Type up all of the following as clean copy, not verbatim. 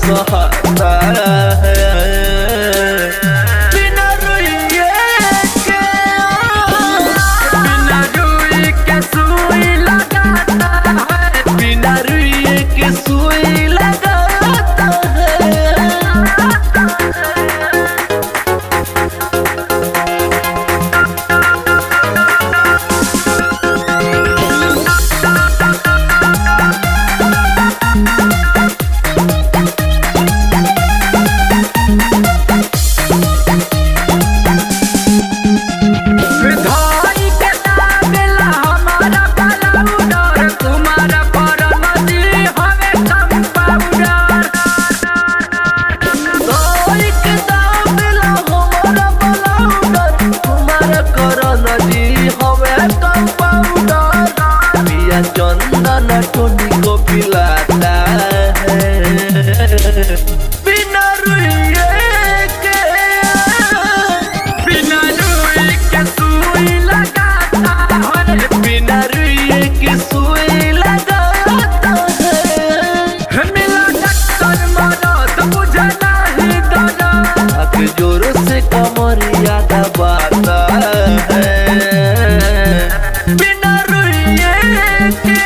सहता है बिना रुइये के सुई लगाता है, बिना रुइये के सुई लगाता है। चंदन टोनी को पिलाता है बिना रुइये के, बिना रुइये के सुई लगाता है, बिना रुइये के सुई लगाता है। मिला डॉक्टर मरद बुझे नहीं दर्द, हाथ जोर से कमरिया दबाता है बिना रुइये के,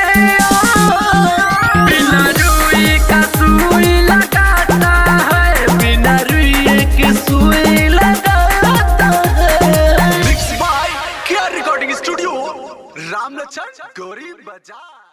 बिना रुई का सुई लगाता है, बिना रुइये के सुई लगाता है। Mix by KR recording studio, रामलचन गौरी बाजार।